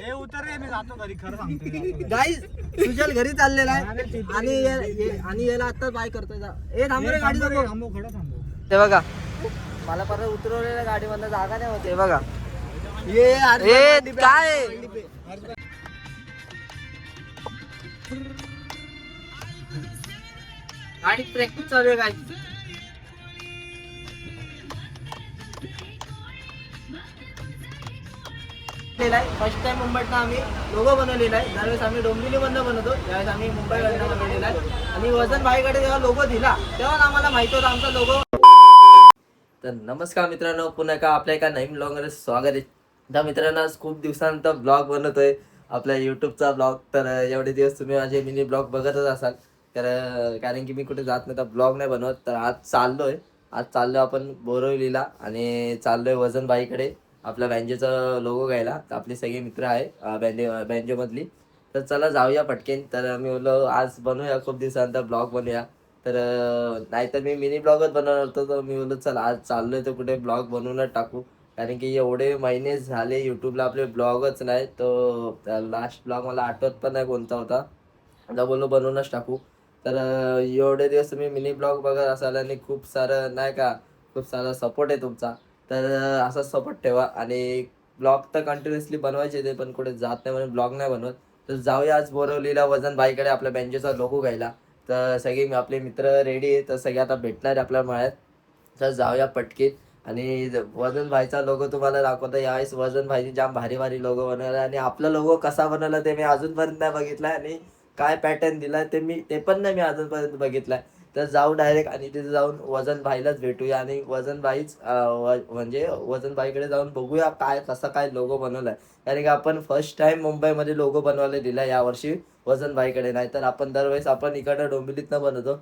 हे उतर रे, मी जातो घरी, खरं सांगतो गाईस सुजल घरी चाललेला आहे आणि याला आता बाय करतोय. ए थांब रे, गाडी थांबव, खरं थांबव. ते बघा मला परत उतरवलेल्या गाडीमधनं जागा नाही होते. बघा ये काय गाडी प्रॅक्टिस चालू आहे. गाडी फर्स्ट टाइम मुंबईत आम्ही लोगो बनवलेला आहे. त्यावेळेस आम्ही डोंबिवलीमधनं बनवतो, त्यावेळेस आम्ही मुंबईकडनं बनवलेला आहे. आणि वजन भाईकडे जेव्हा लोगो दिला तेव्हा आम्हाला माहित होता आमचा लोगो. तर नमस्कार मित्रांनो, पुन्हा एका आपल्या एका नवीन ब्लॉगमध्ये स्वागत आहे. त्या मित्रांनो आज खूप दिवसानंतर ब्लॉग बनवतोय, आपल्या यूट्यूबचा ब्लॉग. तर एवढे दिवस तुम्ही माझे मिनी ब्लॉग बघतच असाल, तर कारण की मी कुठे जात नाही तर ब्लॉग नाही बनवत. तर आज चाललोय आपण बोरिवलीला आणि चाललोय वजन बाईकडे आपल्या बँजेचा लोगो घ्यायला. तर आपले सगळे मित्र आहे बँजेमधली. तर चला जाऊया पटकेन. तर मी बोललो आज बनवूया, खूप दिवसानंतर ब्लॉग बनवूया. तर नाहीतर मी मिनी ब्लॉगच बनवणार होतो, तर मी बोललो चल आज चाललोय तर कुठे ब्लॉग बनवूनच टाकू. कारण की एवढे महिने झाले यूट्यूबला आपले ब्लॉगच नाही. तो लास्ट ब्लॉग मला आठवत पण नाही कोणता होता, आता बोललो बनवूनच टाकू. तर एवढे दिवस तुम्ही मिनी ब्लॉग बघत असाल आणि खूप सारा सपोर्ट आहे तुमचा. तर असाच सपोर्ट ठेवा आणि ब्लॉग तर कंटिन्युअसली बनवायचे ते, पण कुठे जात नाही म्हणून ब्लॉग नाही बनवत. तर जाऊया आज बोरिवलीला वजन बाईकडे आपल्या बँजेचा लोगो घ्यायला. तर सगळे आपले मित्र रेडी आहे, तर सगळे आता भेटणार आहे आपल्या मळ्यात. तर जाऊया पटकीत. आणि वजन भाईचा लोगो तुम्हाला दाखवतो. यावेळेस वजन भाईची जाम भारी भारी लोगो बनवला आणि आपला लोगो कसा बनवला ते मी अजूनपर्यंत नाही बघितला आणि काय पॅटर्न दिला ते पण नाही मी अजूनपर्यंत बघितलाय. तर जाऊ डायरेक्ट आणि तिथे जाऊन वजन भाईलाच भेटूया आणि वजन भाईकडे जाऊन बघूया कसा काय लोगो बनवलाय. कारण की आपण फर्स्ट टाइम मुंबईमध्ये लोगो बनवायला दिला यावर्षी वजन भाईकडे. नाही तर आपण दरवेळेस आपण इकडं डोंबिवलीतनं बनवतो,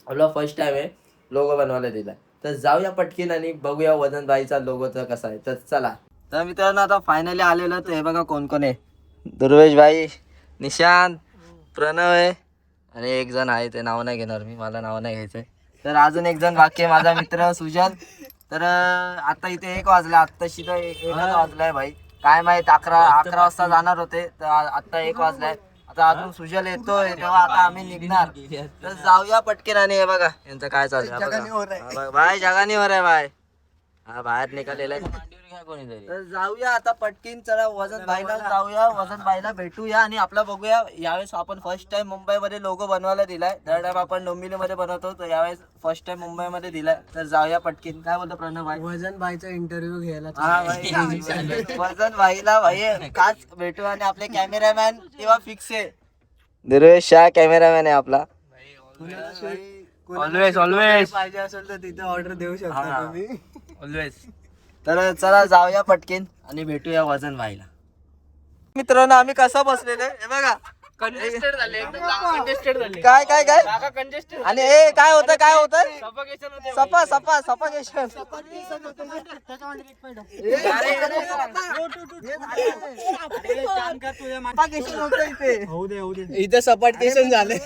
आपला फर्स्ट टाइम आहे लोगो बनवायला दिलाय. तर जाऊया पटकीन आणि बघूया वजन भाईचा लोगोचा कसा आहे. तर चला. तर मित्रांनो आता फायनली आलेलो. तर हे बघा कोण कोण आहे. दुर्वेश भाई, निशांत, प्रणव आहे आणि एक जण आहे, ते नाव नाही घेणार मी, मला नाव नाही घ्यायचंय. तर अजून एक जण बाकी आहे, माझा मित्र सुजल. तर आता इथे 1 वाजला, आत्ताशी तर 1 वाजलाय भाई. काय माहित 11 वाजता जाणार होते, तर आता 1 वाजलाय. आता अजून सुजल येतोय तेव्हा आता आम्ही निघणार. तर जाऊया पटकेन. आणि हे बघा यांचं काय चालू आहे भाई, जगानी वर आहे भाई, हा बाहेर निघालेला आहे. तर जाऊया आता पटकीन. चला वजन भाईला जाऊया, वजन भाईला भेटूया आणि आपला बघूया. यावेळेस आपण फर्स्ट टाइम मुंबईमध्ये लोगो बनवायला दिलाय. दर टाइम आपण डोंबिवलीमध्ये बनवतो, तर यावेळेस फर्स्ट टाइम मुंबईमध्ये दिलाय. तर जाऊया पटकीन. काय बोलतो प्रणव भाई? वजन भाईचा इंटरव्ह्यू घ्यायला. हा भाई वजन भाईला भाई काच भेटू आणि आपले कॅमेरामॅन तेव्हा फिक्स आहे. दुर्वेश शाह कॅमेरामॅन आहे आपला. ऑलवेज पाहिजे असेल तर तिथे ऑर्डर देऊ शकता तुम्ही ऑलवेज. तर चला जाऊया पटकेन आणि भेटूया वजन भाईला. मित्रांनो आम्ही कसं बसलेलो हे बघा, कंजेस्टेड झाले. काय काय काय आणि हे काय होतं सफोकेशन. इथे सफोकेशन झाले.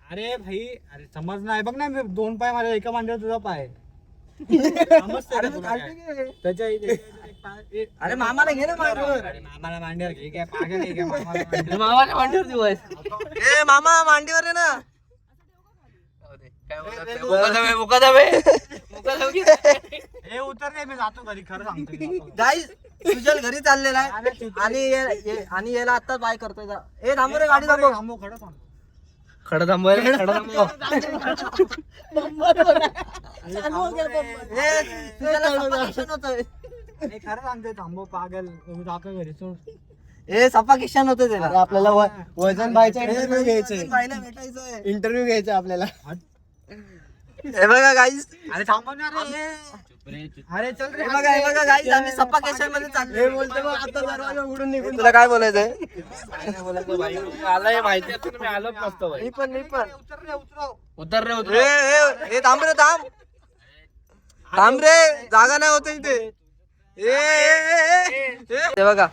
अरे भाई, अरे समज नाही बघ ना, मी 2 पाय माझ्या एका मांडीवर तुझा पाय. अरे मामाला घे ना मांडीवर. मामाला मांडीवर घे, काय पागल आहे का? मामाला मांडीवर दिवस. ए मामा मांडीवर आहे ना. हे उतर रे, मी जातो घरी, खरं सांगतो. गाईस सुजल घरी चाललेला आहे आणि याला आता बाय करतोय. ए थांब रे, गाडी थांबव. खरं सांगतो. खडं थांबव. खरं सांगतोय, थांबव पागल. जातो घरी, सोड. हे सफोकेशन होतं त्याला. आपल्याला वजन भाईचा इंटरव्ह्यू भेटायचं, इंटरव्ह्यू घ्यायचा आपल्याला. हे बघा गाईस. अरे थांबव ना रे. अरे चल रे. हे बघा गाईस, आम्ही सफोकेशन मध्ये चाललोय. बोलतो आता दरवाजा उघडून निघून. तुला काय बोलायचंय? मला माहिती आहे, तुम्ही आलोच नसतो. मी पण उतर रे. हे थांब रे, जागा नाही होत इथे. हे बघा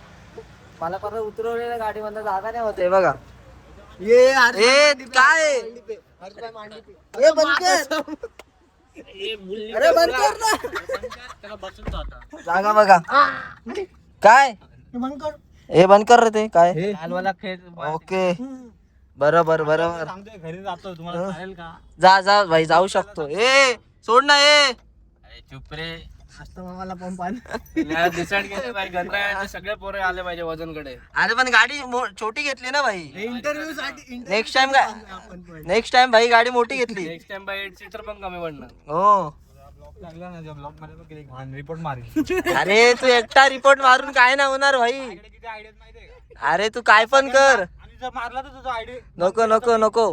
मला परत उतरवलेल्या गाडीमध्ये जागा नाही होते. बघा काय जागा बघा काय हे बंद कर रे ते काय लालवाला खेळ ओके बरोबर बरोबर सांगतोय घरी जातो तुम्हाला चालेल का? जा जा भाई जाऊ शकतो ए सोड ना ए चुप रे असतं मामाला पंप आण. डिसाइड केलं भाई गणरायाचे सगळे पोरे आले पाहिजे वजनकडे. अरे पण गाडी छोटी घेतली ना भाई इंटरव्ह्यू साठी नेक्स्ट टाइम काय नेक्स्ट टाइम भाई गाडी मोठी घेतली नेक्स्ट टाइम बाय 8 सीटर पण कमी पडणार. हो ब्लॉक लागला ना त्या ब्लॉक मध्ये किती घाण रिपोर्ट मारेल. अरे तू एकटा रिपोर्ट मारून काय ना होणार भाई इकडे किती आयडियाज माहितीये का? अरे तू काय पण कर आणि जर मारला तर तुझा आयडिया नको नको नको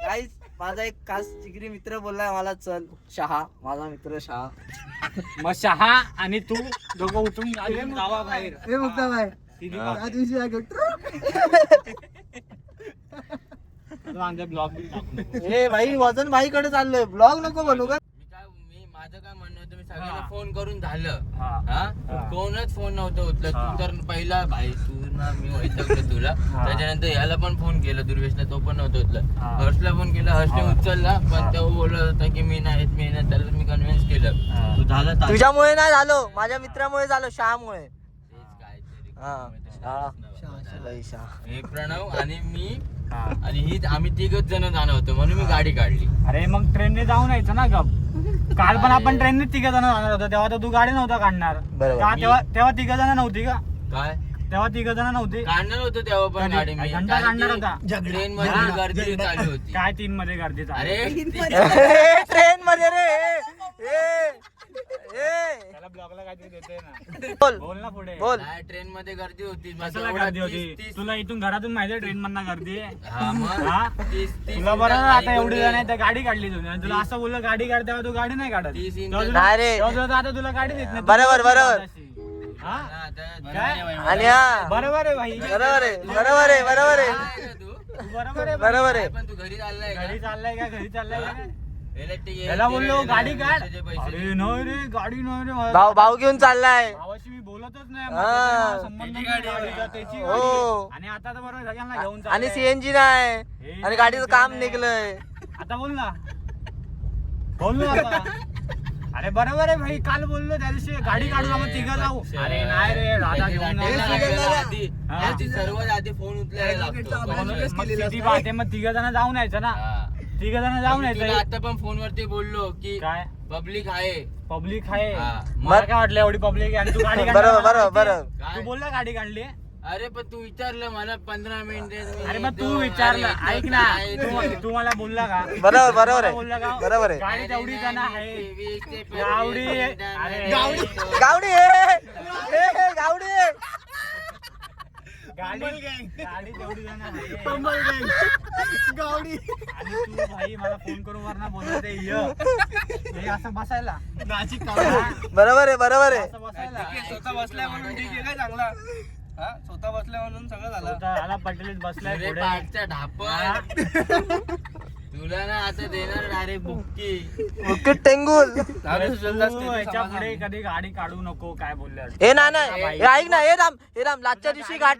गाईस माझा एक खास जिगरी मित्र बोललाय मला चल शहा माझा मित्र शहा. मग शहा आणि तू दोघं उठून गावा बाहेर हे मुक्ता भाई तिन्ही त्या दिवशी आमच्या ब्लॉग बी टाकून नको. हे भाई वजन भाईकडे चाललोय ब्लॉग नको बनवू का. मी माझं काय म्हणणं होतं मी सगळ्यांना फोन करून झालं हा. हा कोणच फोन नव्हतं उचलत तू तर पहिला भाई तू ना मी वैतागलो तुला त्याच्यानंतर याला पण फोन केला दुर्वेशला तो पण नव्हतं उचलत हर्षला फोन केला हर्षने उचलला पण तो बोलत होता की मी नाही त्याला मी कन्व्हिन्स केलं तू झालं तास. तुझ्यामुळे नाही झालो माझ्या मित्रामुळे झालो शहामुळे तेच काहीतरी. हा लई शहा. हे प्रणव आणि मी आणि ही आम्ही तिघच जण जाणं होतो म्हणून मी गाडी काढली. अरे मग ट्रेनने जाऊन यायचं ना गप. काल पण आपण ट्रेनने तिघ जण जाणार होतो तेव्हा तर तू गाडी नव्हता काढणार बरोबर. का तेव्हा तिघ जण नव्हती का? काय तेव्हा तिघ जण नव्हती. काढणार होतो तेव्हा पण कधी? गाडी मी घंटा काढणार होता. ट्रेन मध्ये गर्दी चालू होती. काय 3 मध्ये गर्दी चालू? अरे ट्रेन मध्ये रे ए, ए. त्याला ब्लॉगला काहीतरी देते ना. बोल बोल ना पुढे. बोल ट्रेन मध्ये गर्दी होती कशाला गर्दी होती? तुला इथून घरातून माहिती ट्रेन मधनं गर्दी आहे. हा मग हा? 30 तुला बरं आता एवढी जण आहे तर गाडी काढली तुम्ही आणि तुला असं बोललं गाडी काढ तेव्हा तू गाडी नाही काढत. 30 इंच तेव्हा तुला- नाही रे. तेव्हा तुला आता तुला गाडी देत नाही. बरोबर, बरोबर. हा? काय आणि हा बरोबर आहे भाई. बरोबर आहे बरोबर आहे बरोबर आहे तू तू बरोबर आहे. बरोबर आहे पण तू घरी चाललाय घरी चाललाय का घरी चाललाय का? इलेक्ट्रिक याला बोललो गाडी काढ. अरे नाही रे गाडी नाही रे माझा. भाऊ भाऊ घेऊन चाललाय भावाशी मी बोलतच नाही. हा. माझा संबंध नाही गाडीचा, त्याची हो. गाडी. आणि आता तर बरोबर सगळ्यांना घेऊन आणि चाललंय. सीएनजी नाही आणि गाडीचं काम निघलंय आता बोल ना बोल ना आता. अरे बरोबर आहे भाई काल बोललो त्या दिवशी गाडी काढू का मग तिघं जाऊ. अरे नाही रे राधा घेऊन नाही. हा. सर्वात आधी फोन उचलायला लागतो मग किती बात आहे मग तिघ जण जाऊन यायचं ना. हा. तिघ जण जाऊन मी तुला यायचं. आता पण फोन वरती बोललो की काय पब्लिक आहे पब्लिक आहे. हा. मला काय वाटलं एवढी पब्लिक आहे आणि तू गाडी बरोबर काढणार बरोबर मला बरोबर माहिती. तू बोलला गाडी काढली. अरे पण तू विचारलं मला 15 मिनिटे अरे मग तू विचारलं ऐक ना तू मला बोलला का? बरोबर बरोबर मला आहे बोलला का? बरोबर आहे गाडी तेवढी जण आहे. गावडी अरे गावडी गावडी गाडी तेवढी जण आहे. गावडी आणि तू भाई मला फोन करून वरना बोलत हे असं बसायला नाशिक बरोबर आहे बरोबर आहे असं बसायला स्वतः बसलाय म्हणून ठीक आहे काय चांगला. हा स्वतः बसलाय म्हणून सगळं झालं. आला पटेलीत बसलाय अरे पुढे. पाठच्या ढापण तुला ना आता देणार डायरेक्ट बुक्की ओके टेंगुल तू याच्या पुढे कधी गाडी काढू नको काय बोलले हे ना ऐक ना हे राम लाजच्या दिवशी घाट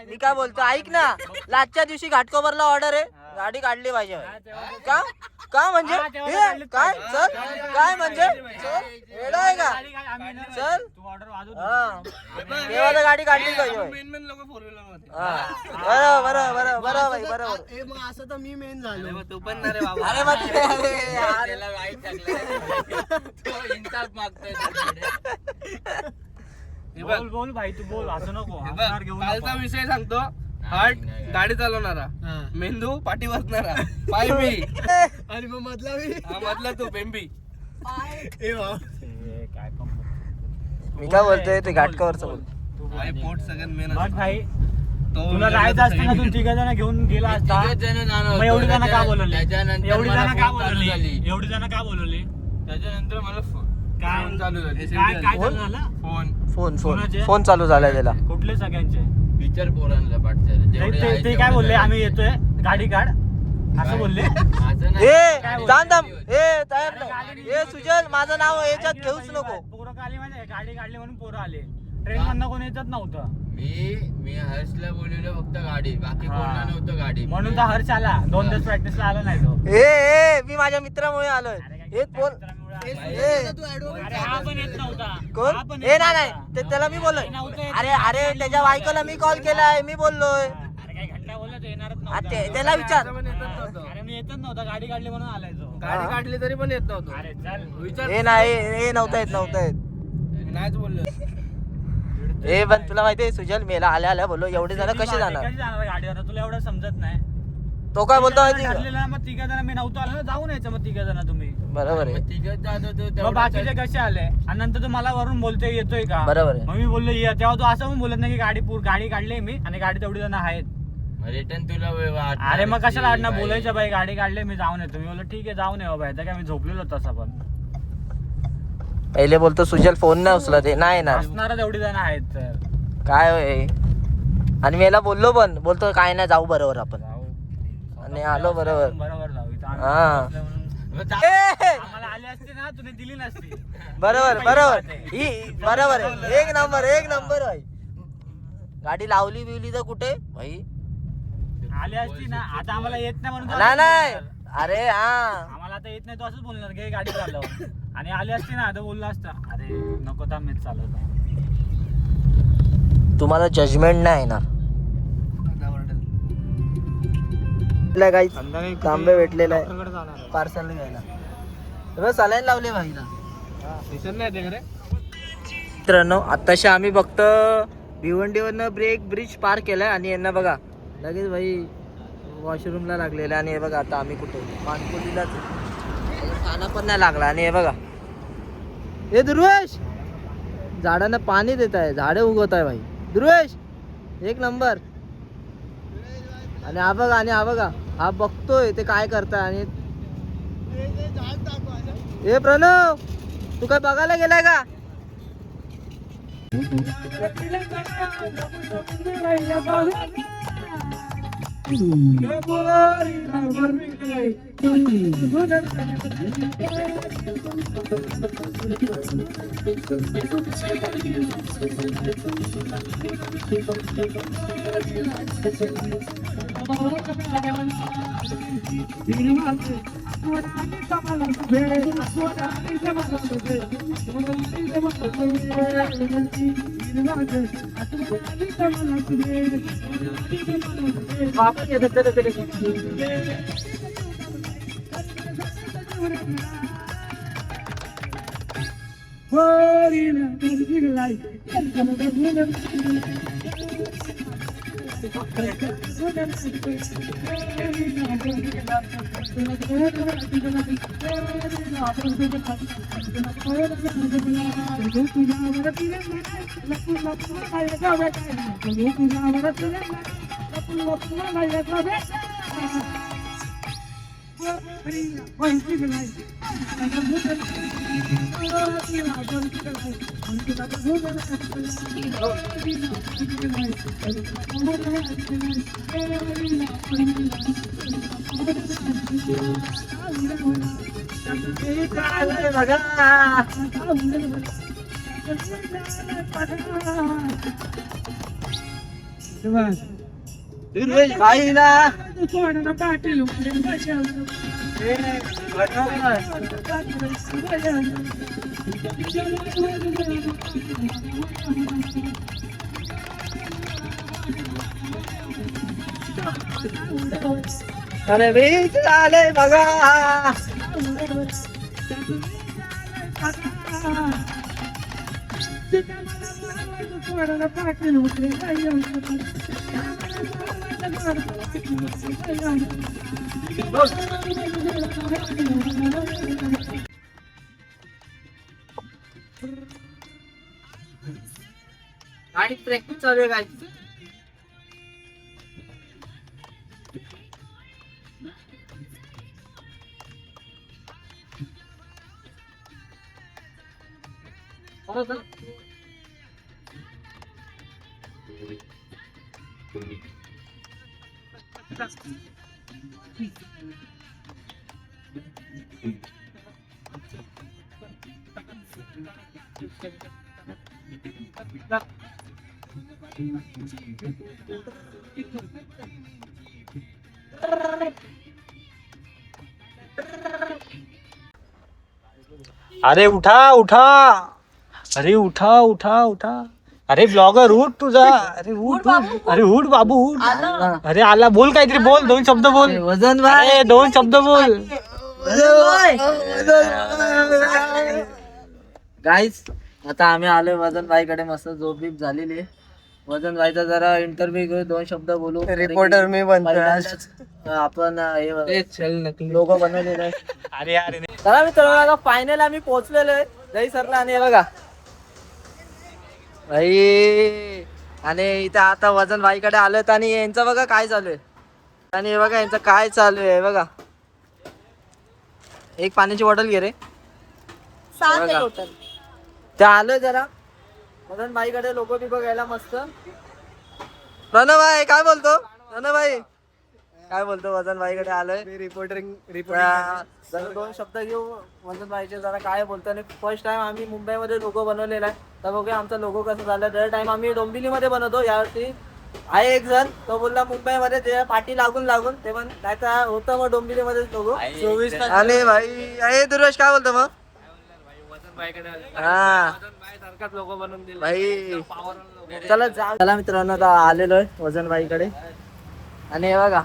मी काय बोलतो ऐक ना लाजच्या दिवशी घाटकोपरला ऑर्डर आहे गाडी काढली पाहिजे का का म्हणजे हे काय चल काय म्हणजे चल आहे का चल तू ऑर्डर वाजव. हा तेव्हा तर गाडी काढली पाहिजे मेन लोक फोर व्हीलर मध्ये. हा बरोबर बरोबर बरोबर भाई बरोबर मग असं तर मी मेन झालो. तू पण ना रे बाबा. अरे मग ते- अरे यार. त्याला वाईट टाकलं तो इंसाफ मागतोय तुझ्याकडे. बोल बोल भाई तू बोल असं नको हसणार घेऊन कालचा नको. विषय सांगतो. हार्ट गाडी चालवणारा मेंदू पाठी बसणारा पाय मी आणि मग मधला मी मधला तू बेंबी. हे काय पण बोल. मी काय बोलतोय ते घाटकावरचं बोल तू बोल. भाई पोट सगळ्यात मेन बघ भाई तुला जायचं असतं ना तू तिघ जण घेऊन गेला असता. तिघच जण जाणं मग होतं. एवढी जण का बोलवली त्याच्यानंतर एवढी मला जण का फोन चालू बोलवली झाली. एवढी जण का बोलवली त्याच्यानंतर मला काय फोन चालू झाली. काय काय चालू झालं फोन फोन फोन कोणाचे? फोन चालू झालाय त्याला कुठले सगळ्यांचे विचार पोरांना पाठच्या ते काय बोलले आम्ही येतोय गाडी काढ असं बोलले. ए थांब ए तयार नाही. ए सुजल माझं नाव याच्यात घेऊच नको पोरं का आली माहिती गाडी काढली म्हणून पोरं आले. ट्रेन मधनं कोण येतच नव्हतं मी हर्षला बोललेलो फक्त गाडी बाकी कोणाला नव्हतं गाडी म्हणून तर हर्ष आला 2 दिवस प्रॅक्टिसला आला नाही तो. ए मी माझ्या मित्रामुळे आलोय अरे काय हेच बोल मित्रामुळे अरे हा पण येत नव्हता. कोण हे नाही त्याला मी बोललोय. अरे अरे त्याच्या बायकोला मी कॉल केलाय, मी बोललोय. अरे काय घंटा बोलला तो येणारच नव्हता. त्याला विचार. अरे मी येतच नव्हता, गाडी काढली म्हणून आलाय तो. गाडी काढली तरी पण येत नव्हतो. अरे चल विचार हे नाही हे नव्हता येत नाहीच बोललो. हे पण तुला माहितीये सुजल मेला आल्या बोललो एवढे जण कसे जाणार. कशी जाणार गाडीवर, तुला एवढं समजत नाही. तो काय बोलतो माहिती का? ठरलेलं ना, मग तिघ जण मी नव्हतो आलो ना, जाऊन यायचं मग तिघ जण तुम्ही. बरोबर आहे. तिघं जात होतो मग तेवढं बाकीचे कसे आले आणि नंतर तू मला वरून बोलतोय येतोय का. बरोबर आहे. मग मी बोललो ये, तेव्हा तू असं पण बोलत नाही की गाडी काढली मी आणि गाडी तेवढी जण आहेत. रिटर्न तुला अरे मग कशाला अडणार बोलायचं बाई, गाडी काढली मी जाऊन येतो. मी बोललो ठीक आहे जाऊन ये बाई, काय मी झोपलेलो तसा पण. पहिले बोलतो सुजल फोन नाही उचलत आहे, नाही येणार. असणार तेवढी जण आहेत तर काय होय. आणि मी याला बोललो पण बोलतो काय नाही जाऊ बरोबर आपण. जाऊ. आणि आलो बरोबर. बरोबर जाऊ इथं आम्ही हा. बसलोय म्हणून. ए! आम्हाला आली असती ना तुने दिली नसती. बरोबर ही बरोबर आहे. एक नंबर भाई. गाडी लावली बिवली तर कुठे भाई. आली असती ना, आता आम्हाला येत नाही म्हणून तू नाही असंच नाही बोलणार. अरे हा आम्हाला आता येत नाही तो असंच बोलणार की गाडी चालव. आणि आली असती ना तर बोलला असता अरे नको थांब मीच चालवतो. तुम्हाला जजमेंट नाही येणार. काही तांबे भेटलेला आहे पार्सल घ्यायला. सलाईन लावले भाईला. मित्रांनो आताशी आम्ही फक्त भिवंडीवरनं ब्रिज पार केलाय आणि यांना बघा लगेच भाई वॉशरूमला लागलेलं. आणि हे बघा आता आम्ही कुठे मानकोलीलाच खाना पण नाही लागला. आणि हे बघा हे दुर्वेश झाडांना पाणी देत आहे, झाडे उगवत आहे भाई. दुर्वेश एक नंबर. आणि हा बघा हा बघतोय ते काय करताय. आणि हे प्रणव तू काय बघायला गेलाय का. भाई ना अरे बीच झाले बघा. गाडी प्रॅक्टिस चालू आहे काय. अरे उठा उठा, अरे उठा उठा उठा, अरे ब्लॉगर उठ तुझा, अरे उठ उठ. अरे उठ बाबू उठ. अरे आला, बोल काहीतरी बोल, 2 शब्द बोल. वजन भाई, अरे 2 शब्द बोल. गाईज आता आम्ही आलोय वजन भाईकडे. मस्त झोप बीप झालेली आहे. वजन भाईचा जरा इंटरव्ह्यू घेऊ, 2 शब्द बोलू. रिपोर्टर मी बनतो. आपण लोगो बनवलेला आहे. अरे अरे चला मित्रांनो, फायनल आम्ही पोहोचलेलो आहे जय सरला. आणि हे बघा भाई, आणि इथं आता वजन भाईकडे आलोय आणि यांचं बघा काय चालू आहे. आणि हे बघा यांचं काय चालू आहे बघा. एक पाण्याची बॉटल घे रे. ते आलोय जरा वजन भाईकडे लोक बी बघायला मस्त. प्रणव भाई काय बोलतो? प्रणव भाई काय बोलतो? वजन भाईकडे आलोय. रिपोर्टिंग जरा 2 शब्द घेऊ वजन भाईचे, जरा काय बोलतो. आणि फर्स्ट टाइम आम्ही मुंबईमध्ये लोगो बनवलेला आहे. तर बघूया आमचा लोगो कसं झाला. दर टाइम आम्ही डोंबिवलीमध्ये बनवतो. यावर्षी आहे एक जण तो बोलला मुंबईमध्ये ते पाठी लागून ते पण त्याचा होतं मग डोंबिवलीमध्ये लोगो 24. आणि भाई आहे दुर्वेश काय बोलतो मग? हा भाई चला मित्रांनो, आता आलेलो आहे वजन भाईकडे. आणि हे बघा,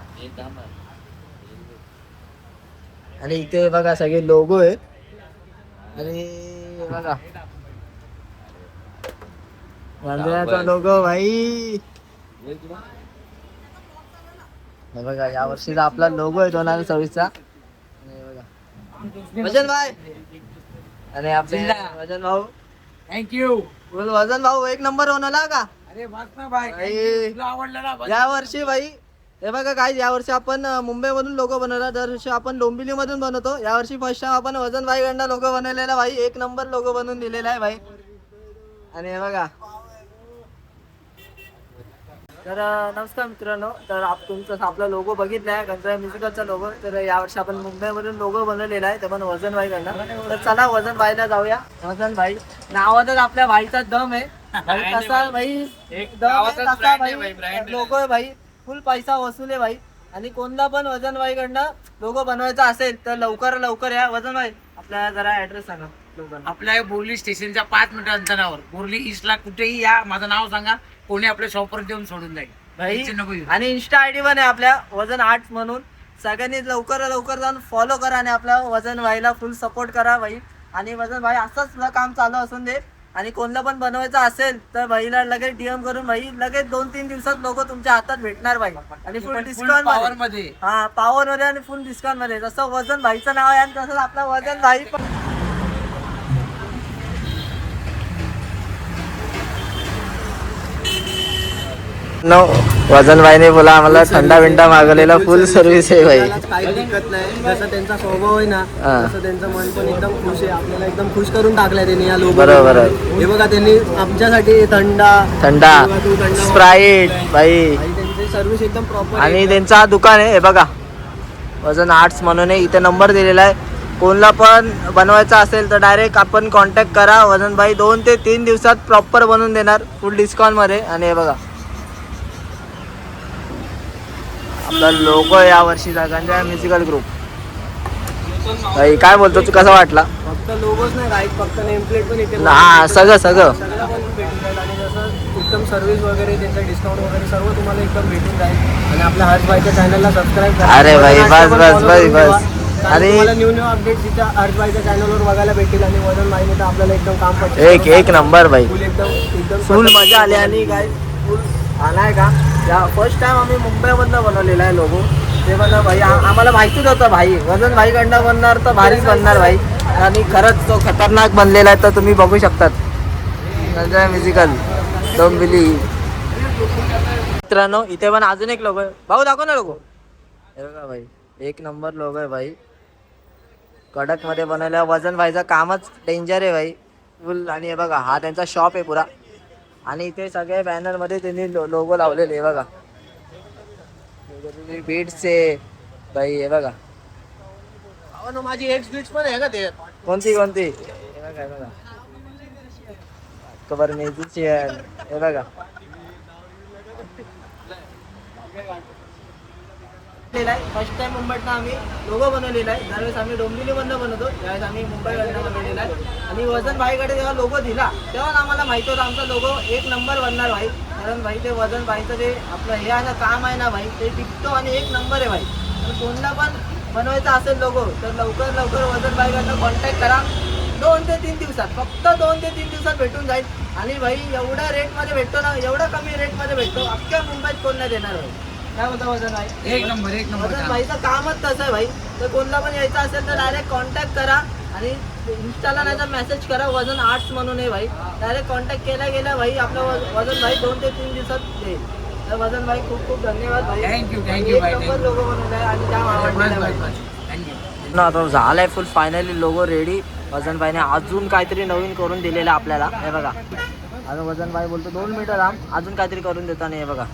आणि इथे बघा सगळे लोगो आहे. आणि हे बघा वांद्र्याचा लोगो भाई. हे बघा या वर्षीचा आपला लोगो आहे 2026चा. वजन भाई आणि आपले वजन भाऊ, थँक्यू. वजन भाऊ एक नंबर बनवला का? अरे या वर्षी भाई हे बघा काय, या वर्षी आपण मुंबईमधून लोगो बनवला. दरवर्षी आपण डोंबिवली मधून बनवतो. या वर्षी फर्स्ट टाइम आपण वजन भाईकडनं लोगो बनवलेला भाई. एक नंबर लोगो बनवून दिलेला आहे भाई. आणि हे बघा, तर नमस्कार मित्रांनो, तर तुमचं आपला लोगो बघितलाय गंधर्व म्युझिकलचा लोगो. तर यावर्षी आपण मुंबईमधून लोगो बनवलेला आहे, ते पण वजन भाई कडनं. तर चला वजन भाईला जाऊया. वजन भाई नावातच आपल्या भाईचा दम आहे. कसा भाई लोगो आहे भाई, फुल पैसा वसूल आहे भाई. आणि कोणता पण वजन भाई कडनं लोगो बनवायचा असेल तर लवकर या. वजन भाई आपल्याला जरा ऍड्रेस सांगा. आपल्या बोर्ली स्टेशनच्या 5 मिनिट अंतरावर बोर्ली ईस्टला कुठेही या, माझं नाव सांगा, कोणी आपल्या शॉपवर देऊन सोडून जाईल भाई. आणि इन्स्टा आयडी पण आहे आपल्या वजन आर्ट्स म्हणून. सगळ्यांनी लवकर जाऊन फॉलो करा आणि आपल्या वजन भाईला फुल सपोर्ट करा भाई. आणि वजन भाई असंच काम चालू असून दे. आणि कोणला पण बनवायचं असेल तर भाईला लगेच डीएम करून भाई लगेच 2-3 दिवसात लोगो तुमच्या हातात भेटणार भाई. आणि फुल डिस्काउंट मध्ये. हा पॉवर मध्ये आणि फुल डिस्काउंट मध्ये. जसं वजन भाईचं नाव आहे आणि तसंच आपला वजन भाई पण. वजन भाईने बोला आम्हाला थंडा बिंडा मागवलेला, फुल सर्व्हिस आहे भाई. काही दिक्कत नाही. जसं त्यांचा स्वभाव आहे ना तसं त्यांचं मन पण एकदम खुश आहे. आपल्याला एकदम खुश करून टाकलंय त्यांनी या लोगो. बरोबर. हे बघा त्यांनी आमच्यासाठी थंडा स्प्राईट भाई. त्यांची सर्व्हिस एकदम प्रॉपर. आणि त्यांचा दुकान आहे हे बघा वजन आर्ट्स म्हणून आहे. इथे नंबर दिलेला आहे. कोणला पण बनवायचा असेल तर डायरेक्ट आपण कॉन्टॅक्ट करा. वजन भाई 2 ते 3 दिवसात प्रॉपर बनवून देणार फुल डिस्काउंट मध्ये. आणि हे बघा आपला लोगो या वर्षीचा गंधर्व म्युझिकल ग्रुप. भाई काय बोलतो तू, कसा वाटला? फक्त लोगोच नाही राईट, फक्त नेम प्लेट पण इथे. हा सगळं पण भेटून जाईल. आणि जसं एकदम सर्व्हिस वगैरे त्यांचं डिस्काउंट वगैरे सर्व तुम्हाला एकदम भेटून जाईल. आणि आपल्या हर्षभाईच्या चॅनलला सबस्क्राईब करा. अरे भाई बस. आणि न्यू अपडेट तिच्या हर्षभाईच्या चॅनलवर बघायला भेटेल. आणि वजन भाईने तर आपल्याला एकदम काम एक नंबर भाई. एकदम फुल मजा आली. आणि काय फुल आलाय का, या फर्स्ट टाइम आम्ही मुंबईमधनं बनवलेला आहे लोगो. ते पण भाई आम्हाला माहितीच होतं भाई वजन भाईकडनं बनणार तर भारीच बनणार भाई. आणि खरंच तो खतरनाक बनलेला आहे. तर तुम्ही बघू शकतात गंधर्व म्युझिकल डोंबिवली. मित्रांनो इथे पण अजून एक लोगो आहे. भाऊ दाखव ना लोगो. हे बघा भाई एक नंबर लोगो आहे भाई. कडक मध्ये बनवल्या. वजन भाईचा कामच डेंजर आहे भाई फुल. आणि हे बघा हा त्यांचा शॉप आहे पुरा. आणि इथे सगळे बॅनर मध्ये त्यांनी लोगो लावलेले बघा. बीट्सचे भाई हे बघा. माझी एक स्विच पण आहे का ते? कोणती हे बघा कबर म्युझिशियन. हे बघा फर्स्ट टाइम मुंबईतनं आम्ही लोगो बनवलेला आहे. दरवेळेस आम्ही डोंबिवलीमधनं बनवतो, त्यावेळेस आम्ही मुंबईकडनं बनवलेला आहे. आणि वजन भाईकडे जेव्हा लोगो दिला तेव्हा आम्हाला माहिती होतं आमचा लोगो एक नंबर बनणार भाई. कारण भाई ते वजन भाईचं ते आपलं हे आहे ना काम आहे ना भाई, ते टिकतो आणि एक नंबर आहे भाई. तर कोणाला पण बनवायचा असेल लोगो तर लवकर वजन भाईकडनं कॉन्टॅक्ट करा. 2 ते 3 दिवसात, फक्त 2 ते 3 दिवसात भेटून जाईल. आणि भाई एवढ्या रेटमध्ये भेटतो ना, एवढा कमी रेटमध्ये भेटतो, अख्ख्या मुंबईत कोण नाही देणार भाई. काय होतं वजन भाई? एक नंबर वजन भाईचं कामच तसं आहे भाई. तर कोणाला पण यायचं असेल तर डायरेक्ट कॉन्टॅक्ट करा आणि इंस्टाला नाही तर मेसेज करा वजन आर्ट्स म्हणून आहे भाई. डायरेक्ट कॉन्टॅक्ट केल्या भाई आपलं वजन भाई 2 ते 3 दिवसात देईल. तर वजन भाई खूप खूप धन्यवाद भाई. थँक्यू एक नंबर लोगो बनवलाय आणि जाम आवडलेला भाई. थँक्यू. ना आता झालाय फुल फायनली लोगो रेडी. वजन भाईने अजून काहीतरी नवीन करून दिलेलं आपल्याला. हे बघा अजून वजन भाई बोलतो 2 मीटर लांब अजून काहीतरी करून देतो. आणि हे बघा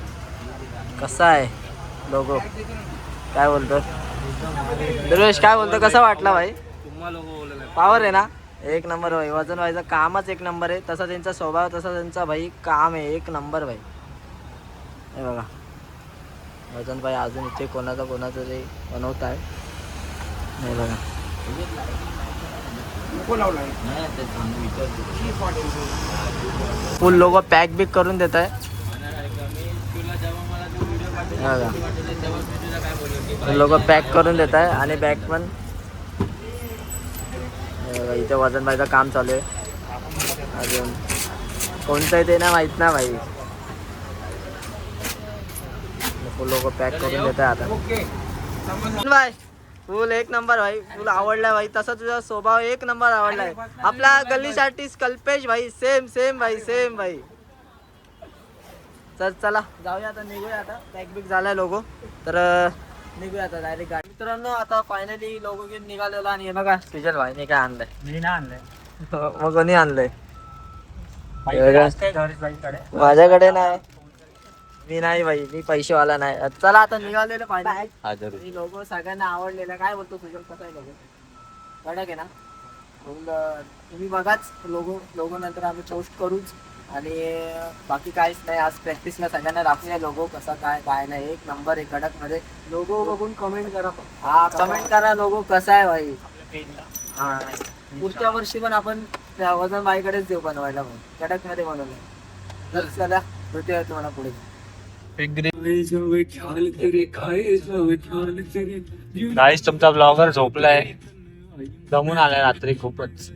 कसा आहे लोगो, काय बोलतो दुर्वेश, काय बोलतो, कसा वाटला भाई? पावर आहे ना, एक नंबर भाई. वजन भाईचं कामच एक नंबर आहे. तसा त्यांचा स्वभाव, तसा त्यांचा भाई काम आहे एक नंबर भाई. हे बघा वजन भाई अजून इथे कोणाचं ते बनवत आहे. हे बघा फुल लोगो पॅक बिक करून देत आहे. लोगो पॅक करून देत आहे आणि बॅग पण इथे वजन भाईचं काम चालू आहे. अजून कोणतं आहे ते ना माहित ना भाई. फुल लोगो पॅक करून देत आहे आता भाई. फुल एक नंबर भाई, फुल आवडलाय भाई. तसा तुझा स्वभाव एक नंबर आवडलाय. आपला गल्लीसाठी कल्पेश भाई सेम भाई, सेम भाई. तर चला जाऊया आता, निघूया आता. पॅक बिक झालाय लोगो, तर निघूया आता डायरेक्ट गाडी. मित्रांनो आता फायनली लोगो घेऊन निघालेलो. आणि हे बघा सुजल भाईने काय आणलंय. मी नाही आणलंय. मग कोणी आणलंय? भाईकडे माझ्याकडे नाही, मी नाही भाई, मी पैसेवाला नाही. चला आता निघालेलं फायनली. लोगो सगळ्यांना आवडलेला. काय बोलतो सुजल, कसा आहे लोगो? कडक आहे ना? तुम्ही बघाच लोगो नंतर आम्ही पोस्ट करूच. आणि बाकी काहीच नाही, आज प्रॅक्टिसला सगळ्यांना दाखवूया लोगो कसा काय नाही. एक नंबर आहे कडक मध्ये. लोगो बघून कमेंट करा. हा कमेंट करा लोगो कसा आहे भाई. हा पुढच्या वर्षी पण आपण त्या वजन बाईकडेच देऊ बनवायला, कडक मध्ये बनवलं. तर चला भेटूया तुम्हाला पुढे. गाईस तुमचा ब्लॉगर झोपलाय, दमून आलाय रात्री खूपच.